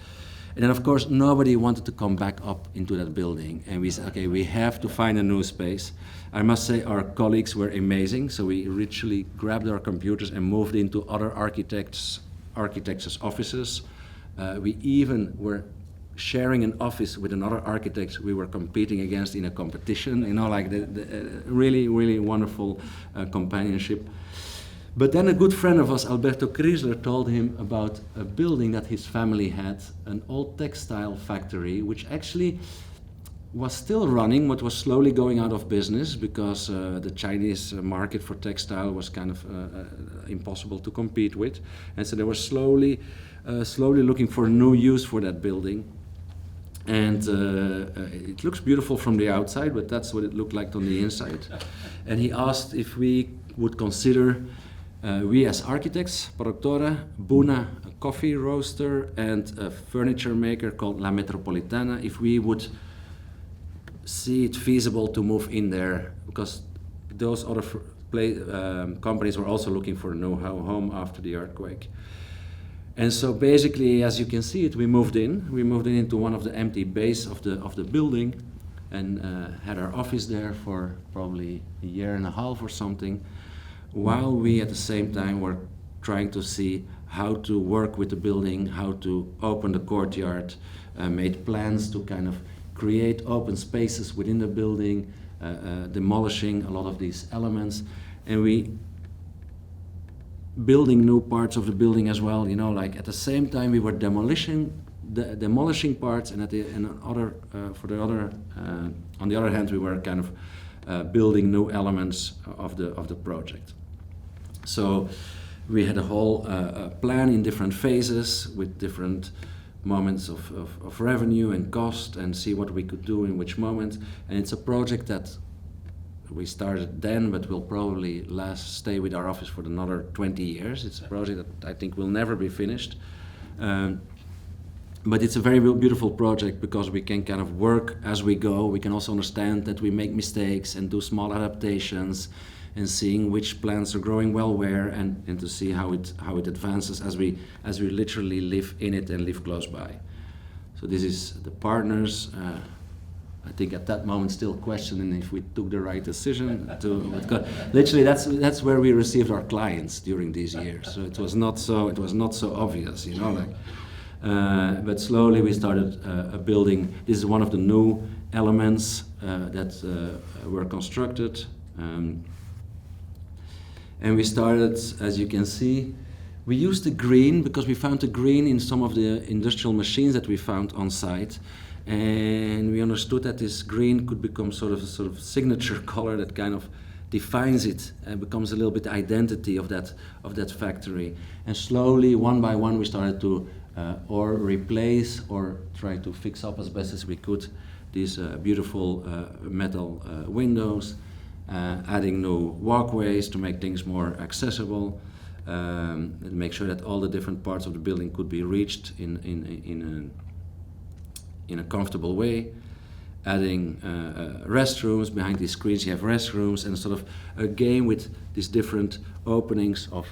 And then, of course, nobody wanted to come back up into that building. And we said, okay, we have to find a new space. I must say our colleagues were amazing. So we literally grabbed our computers and moved into other architects' offices. We even were sharing an office with another architect we were competing against in a competition. You know, like the really, really wonderful companionship. But then a good friend of us, Alberto Chrysler, told him about a building that his family had, an old textile factory, which actually was still running, but was slowly going out of business because the Chinese market for textile was kind of impossible to compete with. And so they were slowly looking for a new use for that building. And it looks beautiful from the outside, but that's what it looked like on the inside. And he asked if we would consider, we as architects, PRODUCTORA, Buna, a coffee roaster, and a furniture maker called La Metropolitana, if we would see it feasible to move in there, because those other companies were also looking for a new home after the earthquake. And so basically, as you can see it, we moved in into one of the empty bays of the building, and had our office there for probably a year and a half or something, while we at the same time were trying to see how to work with the building, how to open the courtyard, made plans to kind of create open spaces within the building, demolishing a lot of these elements, and we building new parts of the building as well. You know, like at the same time we were demolishing parts, and on the other hand we were kind of building new elements of the project. So we had a whole plan in different phases with different moments of revenue and cost, and see what we could do in which moment. And it's a project that we started then, but will probably stay with our office for another 20 years. It's a project that I think will never be finished. But it's a very beautiful project because we can kind of work as we go. We can also understand that we make mistakes and do small adaptations, and seeing which plants are growing well where, and to see how it advances as we literally live in it and live close by. So this is the partners. I think at that moment still questioning if we took the right decision. Literally, that's where we received our clients during these years. So it was not so obvious, you know. But slowly we started building. This is one of the new elements that were constructed. And we started, as you can see, we used the green because we found the green in some of the industrial machines that we found on site. And we understood that this green could become sort of signature color that kind of defines it and becomes a little bit identity of that factory. And slowly, one by one, we started to or replace or try to fix up as best as we could these beautiful metal windows, adding new walkways to make things more accessible, and make sure that all the different parts of the building could be reached in a comfortable way. Adding restrooms. Behind these screens you have restrooms, and sort of a game with these different openings of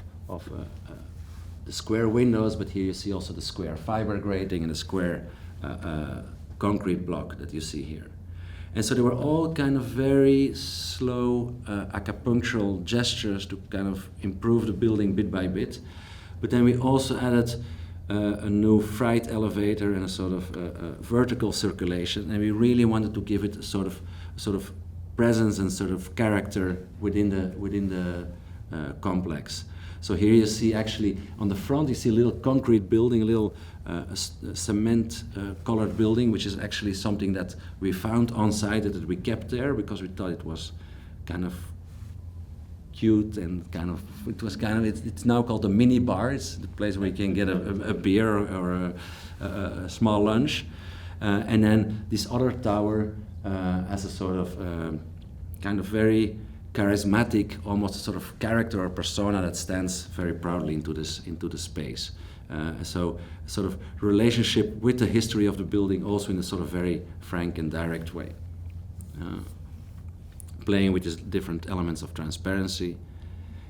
the square windows, but here you see also the square fiber grating and the square concrete block that you see here. And so they were all kind of very slow acupunctural gestures to kind of improve the building bit by bit. But then we also added a new freight elevator and a sort of vertical circulation, and we really wanted to give it a sort of presence and sort of character within the complex. So here you see actually on the front you see a little concrete building, a little cement colored building, which is actually something that we found on site that we kept there because we thought it was kind of cute and it's now called a mini bar. It's the place where you can get a beer or a small lunch. And then this other tower as a sort of kind of very charismatic, almost a sort of character or persona that stands very proudly into the space. So sort of relationship with the history of the building, also in a sort of very frank and direct way. Playing with these different elements of transparency,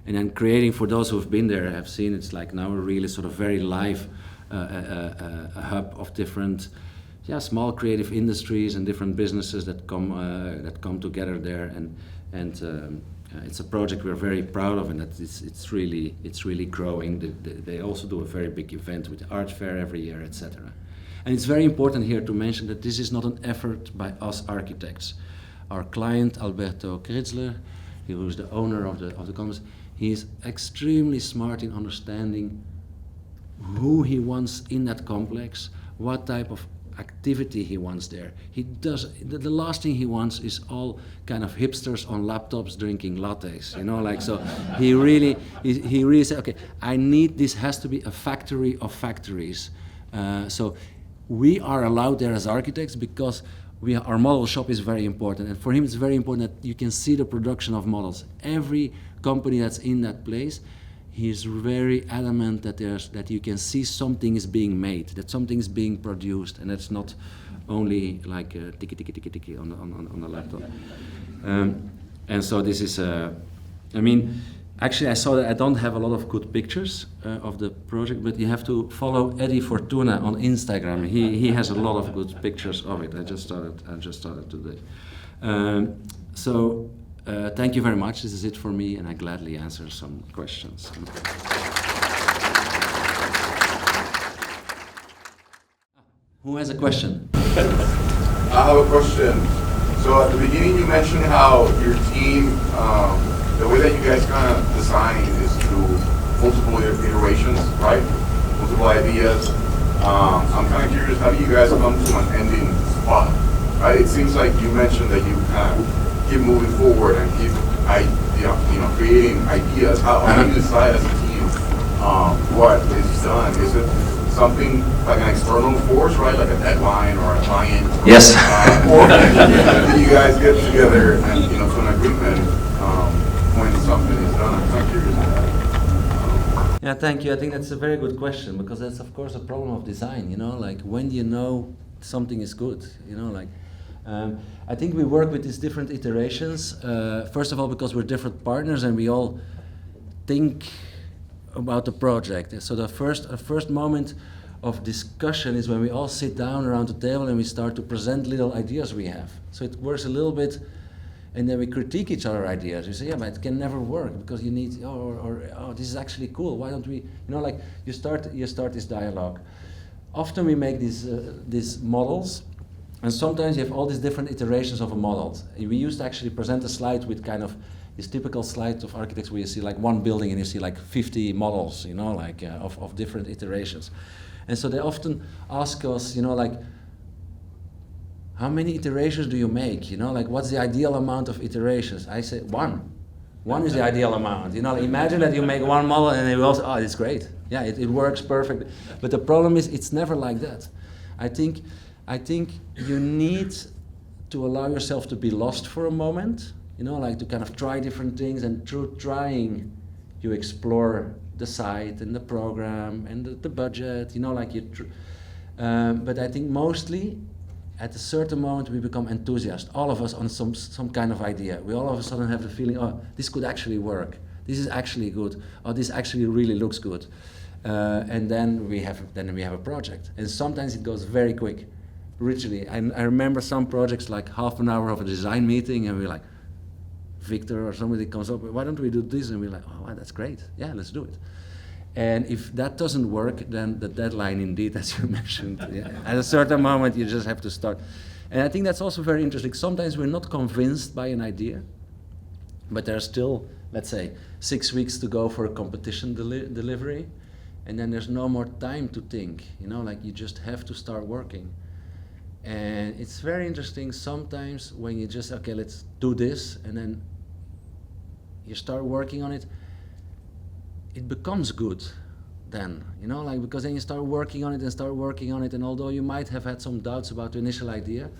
and then creating, for those who have been there, have seen, it's like now a really sort of very live a hub of different, small creative industries and different businesses that come together there, and it's a project we're very proud of, and that it's really growing. They also do a very big event with the art fair every year, etc. And it's very important here to mention that this is not an effort by us architects. Our client, Alberto Kritzler, who is the owner of the complex, he is extremely smart in understanding who he wants in that complex, what type of activity he wants there. He does the last thing he wants is all kind of hipsters on laptops drinking lattes, you know, like, so he really said, okay, this has to be a factory of factories. So we are allowed there as architects because our model shop is very important, and for him it's very important that you can see the production of models. Every company that's in that place, he's very adamant that you can see something is being made, that something is being produced, and it's not only like ticky ticky ticky ticky on the laptop. And so this is actually, I saw that I don't have a lot of good pictures of the project, but you have to follow Eddie Fortuna on Instagram. He has a lot of good pictures of it. I just started today. So thank you very much. This is it for me, and I gladly answer some questions. Who has a question? I have a question. So at the beginning you mentioned how your team, the way that you guys kind of design is through multiple iterations, right? Multiple ideas. I'm kind of curious, how do you guys come to an ending spot, right? It seems like you mentioned that you kind of keep moving forward and keep, creating ideas. How do you decide as a team what is done? Is it something like an external force, right? Like a deadline or a client. Yes. Or do you guys get together and, you know, to an agreement when something is done? I'm kind of curious on that. Yeah, thank you. I think that's a very good question, because that's of course a problem of design, you know, like when you know something is good, you know, like I think we work with these different iterations. First of all, because we're different partners and we all think about the project. So the first moment of discussion is when we all sit down around the table and we start to present little ideas we have. So it works a little bit, and then we critique each other's ideas. We say, yeah, but it can never work because you need, oh, this is actually cool. Why don't we, you know, like you start this dialogue. Often we make these models, and sometimes you have all these different iterations of a model. We used to actually present a slide with kind of this typical slide of architects where you see like one building and you see like 50 models, you know, like of different iterations. And so they often ask us, you know, like, how many iterations do you make? You know, like what's the ideal amount of iterations? I say one. One is the ideal amount. You know, like, imagine that you make one model and it also, oh, it's great. Yeah, it works perfectly. But the problem is it's never like that. I think you need to allow yourself to be lost for a moment, you know, like to kind of try different things, and through trying, you explore the site and the program and the budget, you know, like but I think mostly at a certain moment we become enthusiasts, all of us, on some kind of idea. We all of a sudden have the feeling, oh, this could actually work. This is actually good. Oh, this actually really looks good. And then we have a project. And sometimes it goes very quick. Literally, I remember some projects like half an hour of a design meeting, and we're like, Victor or somebody comes up, why don't we do this? And we're like, oh, that's great. Yeah, let's do it. And if that doesn't work, then the deadline, indeed, as you mentioned, yeah, at a certain moment you just have to start. And I think that's also very interesting. Sometimes we're not convinced by an idea, but there's still, let's say, 6 weeks to go for a competition delivery, and then there's no more time to think, you know, like you just have to start working. And it's very interesting sometimes when you just, okay, let's do this, and then you start working on it, it becomes good then, you know, like, because then you start working on it, and although you might have had some doubts about the initial idea,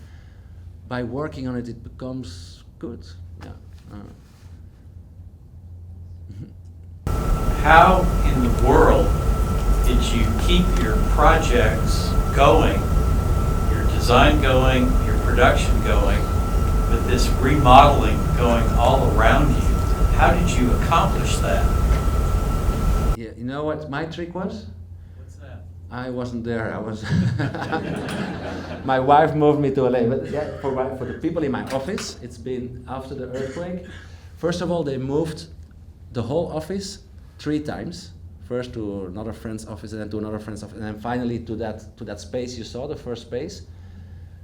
by working on it, it becomes good. Yeah. How in the world did you keep your projects going, your design going, your production going, with this remodeling going all around you? How did you accomplish that? Yeah, you know what my trick was? What's that? I wasn't there. I was. My wife moved me to LA. But yeah, for the people in my office, it's been after the earthquake. First of all, they moved the whole office 3 times. First to another friend's office, and then to another friend's office, and then finally to that space you saw, the first space.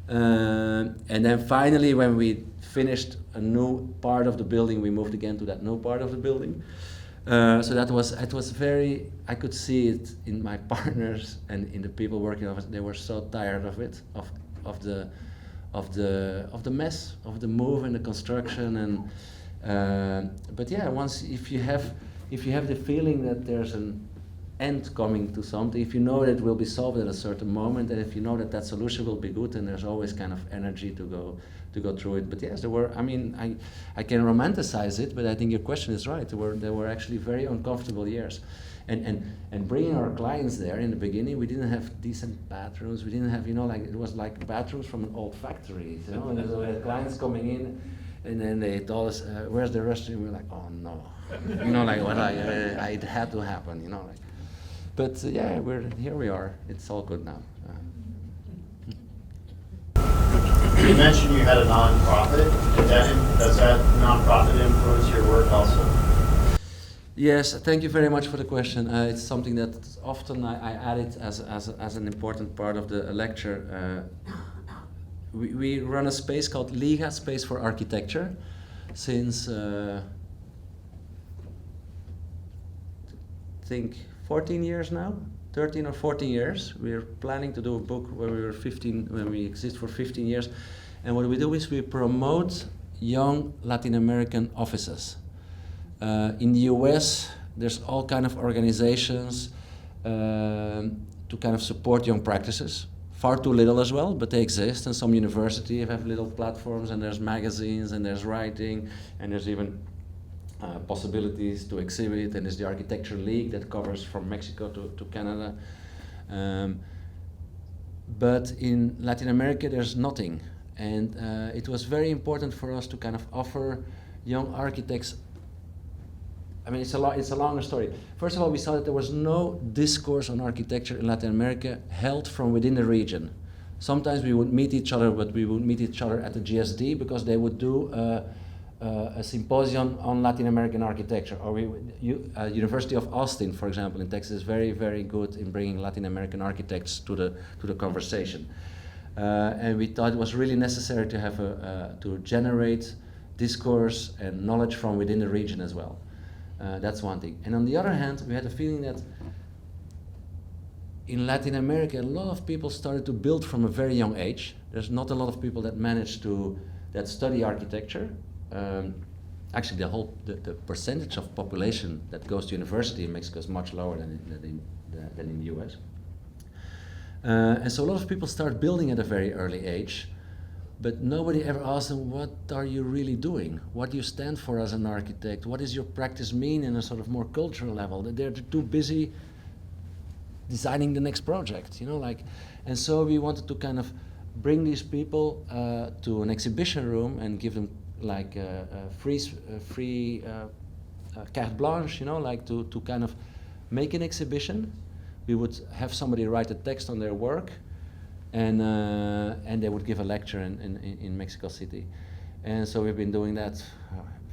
And then finally, when we finished a new part of the building, we moved again to that new part of the building. So it was very, I could see it in my partners and in the people working on it. They were so tired of it, of the mess, of the move and the construction. And but yeah, if you have the feeling that there's an end coming to something, if you know that it will be solved at a certain moment, and if you know that that solution will be good, then there's always kind of energy to go through it. But yes, there were, I mean, I can romanticize it, but I think your question is right. There were actually very uncomfortable years. And bringing our clients there in the beginning, we didn't have decent bathrooms. We didn't have, you know, like, it was like bathrooms from an old factory, you know, and so we had clients coming in, and then they told us, where's the restroom? We were like, oh no. You know, like, what it had to happen, you know, like. But yeah, here we are. It's all good now. You mentioned you had a nonprofit. Does that nonprofit influence your work also? Yes, thank you very much for the question. It's something that often I add it as an important part of the lecture. We run a space called Liga, Space for Architecture, since I think 14 years now, 13 or 14 years. We're planning to do a book when we exist for 15 years. And what we do is we promote young Latin American offices. In the US, there's all kind of organizations to kind of support young practices. Far too little as well, but they exist, and some universities have little platforms, and there's magazines, and there's writing, and there's even possibilities to exhibit, and there's the Architecture League that covers from Mexico to Canada. But in Latin America, there's nothing. And it was very important for us to kind of offer young architects. I mean, it's a longer story. First of all, we saw that there was no discourse on architecture in Latin America held from within the region. Sometimes we would meet each other, but we would meet each other at the GSD because they would do a symposium on Latin American architecture. Or University of Austin, for example, in Texas, is very, very good in bringing Latin American architects to the conversation. And we thought it was really necessary to have to generate discourse and knowledge from within the region as well. That's one thing. And on the other hand, we had a feeling that in Latin America, a lot of people started to build from a very young age. There's not a lot of people that that study architecture. Actually, the percentage of population that goes to university in Mexico is much lower than in the US. And so a lot of people start building at a very early age, but nobody ever asks them, what are you really doing? What do you stand for as an architect? What does your practice mean in a sort of more cultural level? They're too busy designing the next project, you know, like. And so we wanted to kind of bring these people to an exhibition room and give them like a free carte blanche, you know, like to kind of make an exhibition. We would have somebody write a text on their work, and they would give a lecture in Mexico City. And so we've been doing that.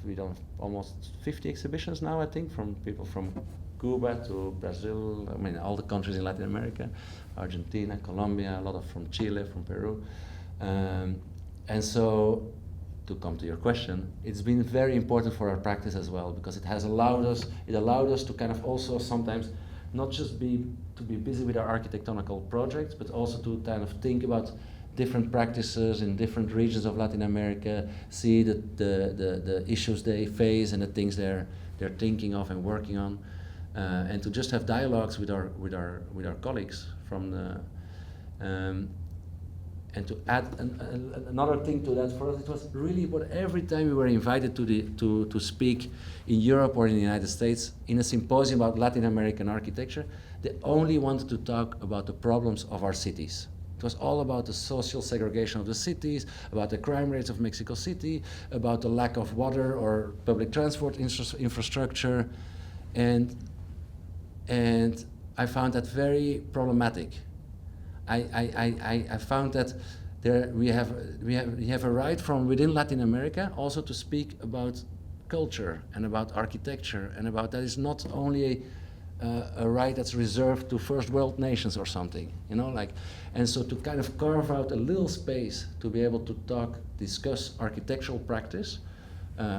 We've done almost 50 exhibitions now, I think, from people from Cuba to Brazil, I mean, all the countries in Latin America, Argentina, Colombia, a lot of from Chile, from Peru. And so, to come to your question, it's been very important for our practice as well, because it allowed us to kind of also sometimes not just be busy with our architectonical projects, but also to kind of think about different practices in different regions of Latin America, see the issues they face and the things they're thinking of and working on, and to just have dialogues with our colleagues from the. And to add another thing to that, for us, it was really what every time we were invited to speak in Europe or in the United States in a symposium about Latin American architecture, they only wanted to talk about the problems of our cities. It was all about the social segregation of the cities, about the crime rates of Mexico City, about the lack of water or public transport infrastructure, and I found that very problematic. I found that we have a right from within Latin America also to speak about culture and about architecture, and about that is not only a right that's reserved to first world nations or something, you know, like. And so to kind of carve out a little space to be able to discuss architectural practice,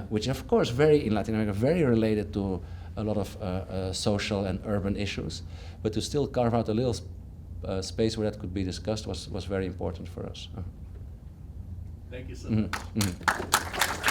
which of course in Latin America very related to a lot of social and urban issues, but to still carve out a little space where that could be discussed was very important for us. Thank you so much.